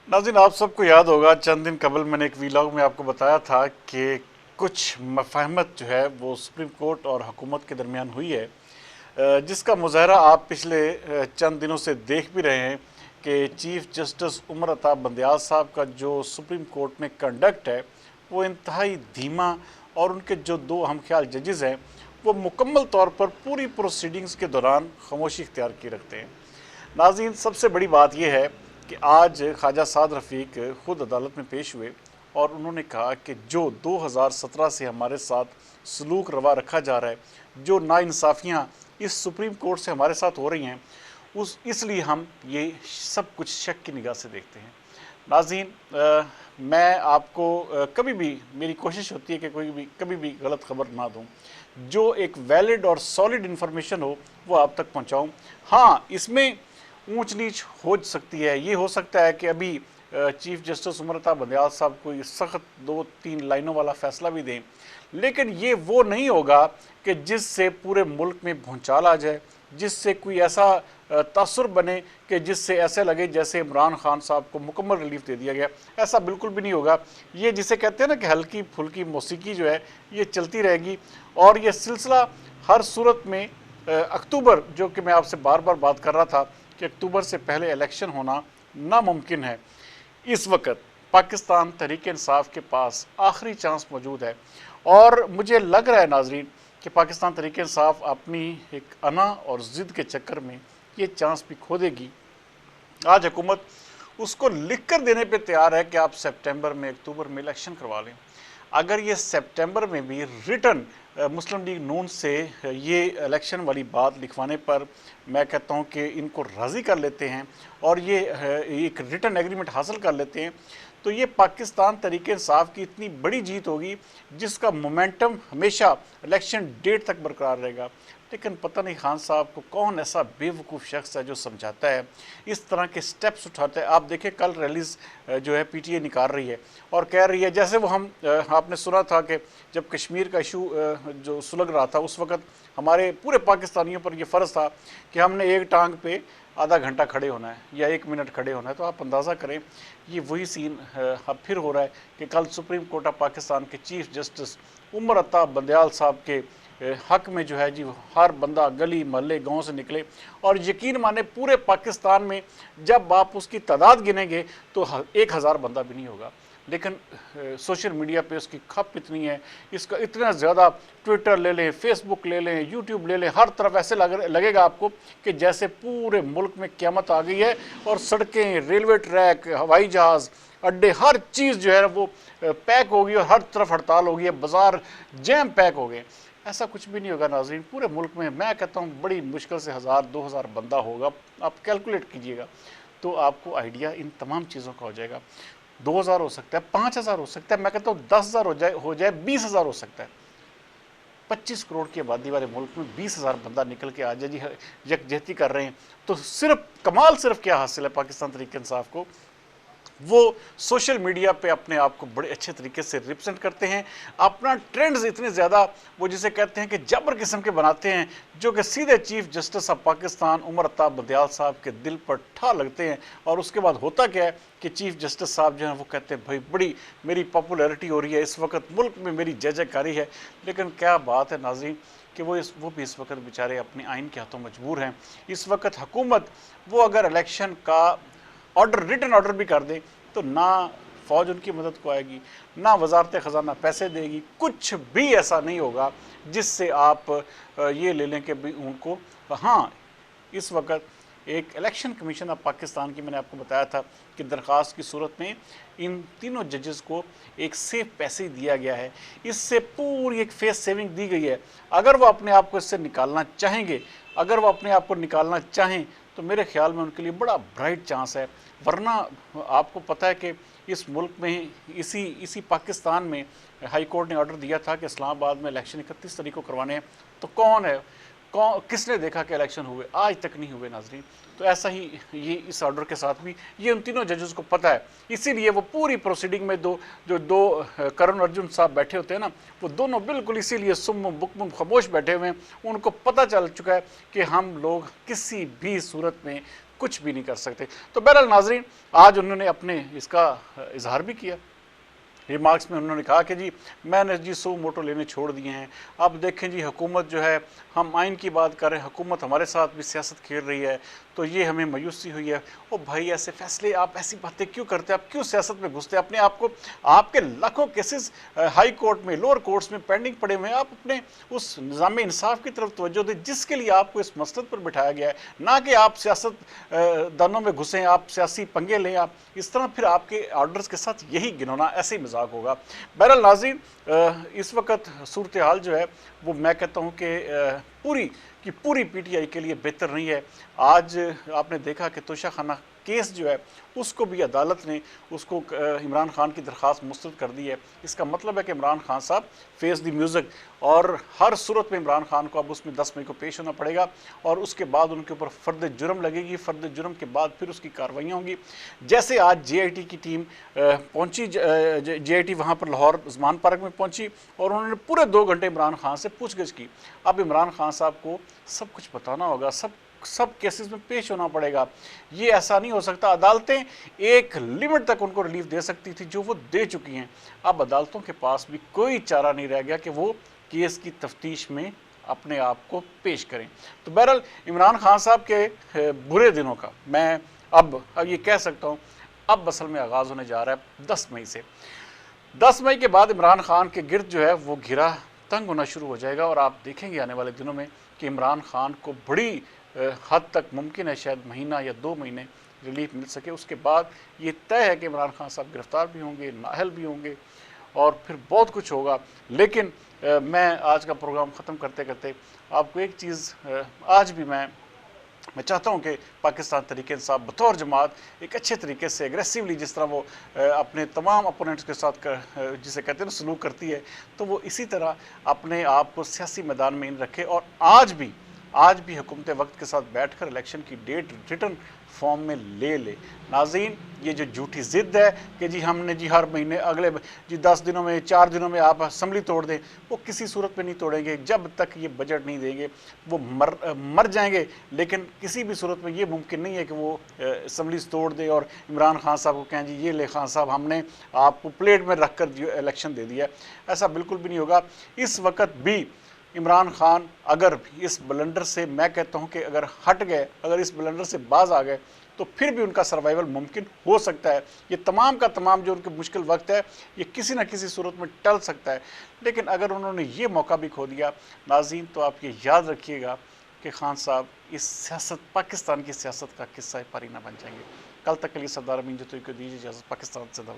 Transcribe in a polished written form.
नाज़रीन, आप सबको याद होगा चंद दिन कबल मैंने एक वीलॉग में आपको बताया था कि कुछ मफाहमत जो है वो सुप्रीम कोर्ट और हुकूमत के दरमियान हुई है, जिसका मुजाहरा आप पिछले चंद दिनों से देख भी रहे हैं कि चीफ जस्टिस उमर अता बंदयाल साहब का जो सुप्रीम कोर्ट में कंडक्ट है वो इंतहाई धीमा, और उनके जो दो हम ख्याल जजेज़ हैं वो मुकम्मल तौर पर पूरी प्रोसीडिंग्स के दौरान खामोशी इख्तियार किए रखते हैं। नाज़रीन, सबसे बड़ी बात यह है कि आज ख्वाजा साद रफ़ीक ख़ुद अदालत में पेश हुए और उन्होंने कहा कि जो 2017 से हमारे साथ सलूक रवा रखा जा रहा है, जो नाइंसाफ़ियाँ इस सुप्रीम कोर्ट से हमारे साथ हो रही हैं, इसलिए हम ये सब कुछ शक की निगाह से देखते हैं। नाज़रीन, मैं आपको कभी भी मेरी कोशिश होती है कि कभी भी गलत खबर ना दूँ, जो एक वैलिड और सॉलिड इन्फॉर्मेशन हो वो आप तक पहुँचाऊँ। हाँ, इसमें ऊंच नीच हो सकती है, ये हो सकता है कि अभी चीफ जस्टिस उमर अता बंदयाल साहब कोई सख्त 2-3 लाइनों वाला फैसला भी दें, लेकिन ये वो नहीं होगा कि जिससे पूरे मुल्क में भूचाल आ जाए, जिससे कोई ऐसा तासुर बने कि जिससे ऐसे लगे जैसे इमरान खान साहब को मुकम्मल रिलीफ दे दिया गया। ऐसा बिल्कुल भी नहीं होगा। ये जिसे कहते हैं ना कि हल्की फुल्की मौसीकी जो है ये चलती रहेगी, और ये सिलसिला हर सूरत में अक्टूबर, जो कि मैं आपसे बार बार बात कर रहा था कि अक्टूबर से पहले इलेक्शन होना नामुमकिन है, इस वक्त पाकिस्तान तहरीक इंसाफ के पास आखिरी चांस मौजूद है। और मुझे लग रहा है नाजरीन कि पाकिस्तान तहरीक इंसाफ अपनी एक अना और ज़िद के चक्कर में ये चांस भी खो देगी। आज हुकूमत उसको लिख कर देने पे तैयार है कि आप सितंबर में अक्टूबर में इलेक्शन करवा लें। अगर ये सितंबर में भी रिटर्न मुस्लिम लीग नून से ये इलेक्शन वाली बात लिखवाने पर मैं कहता हूँ कि इनको राज़ी कर लेते हैं और ये एक रिटर्न एग्रीमेंट हासिल कर लेते हैं, तो ये पाकिस्तान तहरीक इंसाफ की इतनी बड़ी जीत होगी जिसका मोमेंटम हमेशा इलेक्शन डेट तक बरकरार रहेगा। लेकिन पता नहीं खान साहब को कौन ऐसा बेवकूफ़ शख्स है जो समझाता है, इस तरह के स्टेप्स उठाता है। आप देखें, कल रैलीज जो है पीटीए निकाल रही है और कह रही है, जैसे वो आपने सुना था कि जब कश्मीर का इशू जो सुलग रहा था उस वक्त हमारे पूरे पाकिस्तानियों पर यह फ़र्ज़ था कि हमने एक टांग पे आधा घंटा खड़े होना है या 1 मिनट खड़े होना है। तो आप अंदाज़ा करें, ये वही सीन अब फिर हो रहा है कि कल सुप्रीम कोर्ट ऑफ पाकिस्तान के चीफ जस्टिस उमर अता बंदयाल साहब के हक में जो है जी हर बंदा गली मोहल्ले गांव से निकले, और यकीन माने पूरे पाकिस्तान में जब आप उसकी तादाद गिनेंगे तो 1000 बंदा भी नहीं होगा। लेकिन सोशल मीडिया पे उसकी खप इतनी है, इसका इतना ज़्यादा, ट्विटर ले लें, फेसबुक ले लें, यूट्यूब ले लें, हर तरफ ऐसे लगेगा आपको कि जैसे पूरे मुल्क में क़यामत आ गई है और सड़कें, रेलवे ट्रैक, हवाई जहाज़ अड्डे, हर चीज़ जो है वो पैक होगी और हर तरफ हड़ताल होगी है, बाज़ार जैम पैक हो गए। ऐसा कुछ भी नहीं होगा नाज़रीन। पूरे मुल्क में मैं कहता हूँ बड़ी मुश्किल से 1000-2000 बंदा होगा। आप कैलकुलेट कीजिएगा तो आपको आइडिया इन तमाम चीज़ों का हो जाएगा। 2000 हो सकता है, 5000 हो सकता है, मैं कहता हूँ 10,000 हो जाए 20,000 हो सकता है। 25 करोड़ की आबादी वाले मुल्क में 20,000 बंदा निकल के आ जाए जी, यकजहती कर रहे हैं, तो सिर्फ कमाल सिर्फ क्या हासिल है पाकिस्तान तहरीक इंसाफ को, वो सोशल मीडिया पे अपने आप को बड़े अच्छे तरीके से रिप्रेजेंट करते हैं। अपना ट्रेंड्स इतने ज़्यादा वो जिसे कहते हैं कि जबर किस्म के बनाते हैं, जो कि सीधे chief justice of Pakistan Umar Ata Bandial साहब के दिल पर ठा लगते हैं। और उसके बाद होता क्या है कि चीफ जस्टिस साहब जो हैं वो कहते हैं भाई बड़ी मेरी पॉपुलैरिटी हो रही है, इस वक्त मुल्क में मेरी जय जयकारी है। लेकिन क्या बात है नाज़रीन कि वो भी इस वक्त बेचारे अपने आइन के हाथों मजबूर हैं। इस वक्त हुकूमत वो अगर इलेक्शन का ऑर्डर, रिटन ऑर्डर भी कर दे तो ना फ़ौज उनकी मदद को आएगी, ना वजारत ख़जाना पैसे देगी, कुछ भी ऐसा नहीं होगा जिससे आप ये ले लें कि भी उनको। हाँ, इस वक्त एक इलेक्शन कमीशन ऑफ पाकिस्तान की मैंने आपको बताया था कि दरख्वास्त की सूरत में इन तीनों जजेस को एक सेफ पैसे दिया गया है, इससे पूरी एक फेस सेविंग दी गई है। अगर वो अपने आप को इससे निकालना चाहेंगे, अगर वो अपने आप को निकालना चाहें तो मेरे ख्याल में उनके लिए बड़ा ब्राइट चांस है। वरना आपको पता है कि इस मुल्क में इसी पाकिस्तान में हाई कोर्ट ने ऑर्डर दिया था कि इस्लामाबाद में इलेक्शन 31 तारीख को करवाने हैं, तो किसने देखा कि इलेक्शन हुए? आज तक नहीं हुए नाजरीन। तो ऐसा ही ये इस ऑर्डर के साथ भी ये उन तीनों जजेस को पता है, इसीलिए वो पूरी प्रोसीडिंग में दो करण अर्जुन साहब बैठे होते हैं ना, वो दोनों बिल्कुल इसीलिए सुम बुकमुम खामोश बैठे हुए हैं। उनको पता चल चुका है कि हम लोग किसी भी सूरत में कुछ भी नहीं कर सकते। तो बहरहाल नाजरीन, आज उन्होंने अपने इसका इजहार भी किया। रिमार्क्स में उन्होंने कहा कि जी मैंने जी 100 मोटो लेने छोड़ दिए हैं। अब देखें जी, हुकूमत जो है, हम आइन की बात कर रहे हैं, हुकूमत हमारे साथ भी सियासत खेल रही है, तो ये हमें मायूसी हुई है। ओ भाई, ऐसे फैसले, आप ऐसी बातें क्यों करते हैं? आप क्यों सियासत में घुसते हैं? अपने आप को, आपके लाखों केसेस हाई कोर्ट में, लोअर कोर्ट्स में पेंडिंग पड़े हुए हैं, आप अपने उस निज़ाम इंसाफ की तरफ तवज्जो दें जिसके लिए आपको इस मसलत पर बिठाया गया है, ना कि आप सियासत दानों में घुसें, आप सियासी पंगे लें। आप इस तरह फिर आपके ऑर्डर्स के साथ यही गिनौना, ऐसे ही मजाक होगा। बहरहाल नाज़रीन, इस वक्त सूरत हाल जो है वो मैं कहता हूँ कि पूरी की पूरी पीटीआई के लिए बेहतर नहीं है। आज आपने देखा कि तोशा खाना केस जो है उसको भी अदालत ने उसको इमरान खान की दरख्वास्त मुस्तरद कर दी है। इसका मतलब है कि इमरान खान साहब फेस द म्यूज़िक, और हर सूरत में इमरान खान को अब उसमें 10 मई को पेश होना पड़ेगा, और उसके बाद उनके ऊपर फ़र्द जुर्म लगेगी। फ़र्द जुर्म के बाद फिर उसकी कार्रवाइयाँ होंगी। जैसे आज JIT की टीम पहुँची, JIT वहाँ पर लाहौर उस्मान पार्क में पहुँची, और उन्होंने पूरे 2 घंटे इमरान खान से पूछगिछ की। अब इमरान खान साहब को सब कुछ बताना होगा, सब केसेस में पेश होना पड़ेगा। ये ऐसा नहीं हो सकता। अदालतें एक लिमिट तक उनको रिलीफ दे सकती थी, जो वो दे चुकी हैं। अब अदालतों के पास भी कोई चारा नहीं रह गया कि वो केस की तफ्तीश में अपने आप को पेश करें। तो बहरहाल इमरान खान साहब के बुरे दिनों का मैं अब ये कह सकता हूँ, अब असल में आगाज़ होने जा रहा है 10 मई से। 10 मई के बाद इमरान खान के गिर्द जो है वो घिरा तंग होना शुरू हो जाएगा, और आप देखेंगे आने वाले दिनों में कि इमरान खान को बड़ी हद तक मुमकिन है शायद महीना या 2 महीने रिलीफ मिल सके। उसके बाद ये तय है कि इमरान खान साहब गिरफ्तार भी होंगे, नाअहल भी होंगे, और फिर बहुत कुछ होगा। लेकिन मैं आज का प्रोग्राम ख़त्म करते करते आपको एक चीज़ आज भी मैं चाहता हूँ कि पाकिस्तान तहरीक इंसाफ बतौर जमात एक अच्छे तरीके से एग्रेसिवली, जिस तरह वो अपने तमाम अपोनेंट्स के साथ जिसे कहते हैं ना सलूक करती है, तो वो इसी तरह अपने आप को सियासी मैदान में इन रखे, और आज भी हुकूमत वक्त के साथ बैठकर इलेक्शन की डेट रिटर्न फॉर्म में ले। नाज़रीन, ये जो झूठी ज़िद है कि जी हमने जी हर महीने अगले जी 10 दिनों में 4 दिनों में आप असम्बली तोड़ दें, वो किसी सूरत में नहीं तोड़ेंगे। जब तक ये बजट नहीं देंगे वो मर जाएंगे। लेकिन किसी भी सूरत में ये मुमकिन नहीं है कि वो असम्बली तोड़ दे और इमरान खान साहब को कहें जी ये ले खान साहब, हमने आपको प्लेट में रख कर इलेक्शन दे दिया। ऐसा बिल्कुल भी नहीं होगा। इस वक्त भी इमरान खान अगर इस ब्लंडर से, मैं कहता हूं कि अगर हट गए, अगर इस ब्लंडर से बाज आ गए, तो फिर भी उनका सर्वाइवल मुमकिन हो सकता है। ये तमाम का तमाम जो उनके मुश्किल वक्त है, ये किसी न किसी सूरत में टल सकता है। लेकिन अगर उन्होंने ये मौका भी खो दिया नाज़रीन, तो आप ये याद रखिएगा कि खान साहब इस सियासत, पाकिस्तान की सियासत का किस्सा पारी ना बन जाएंगे। कल तक के लिए सरदार अमीन जतोई को दीजिए इजाज़त। पाकिस्तान से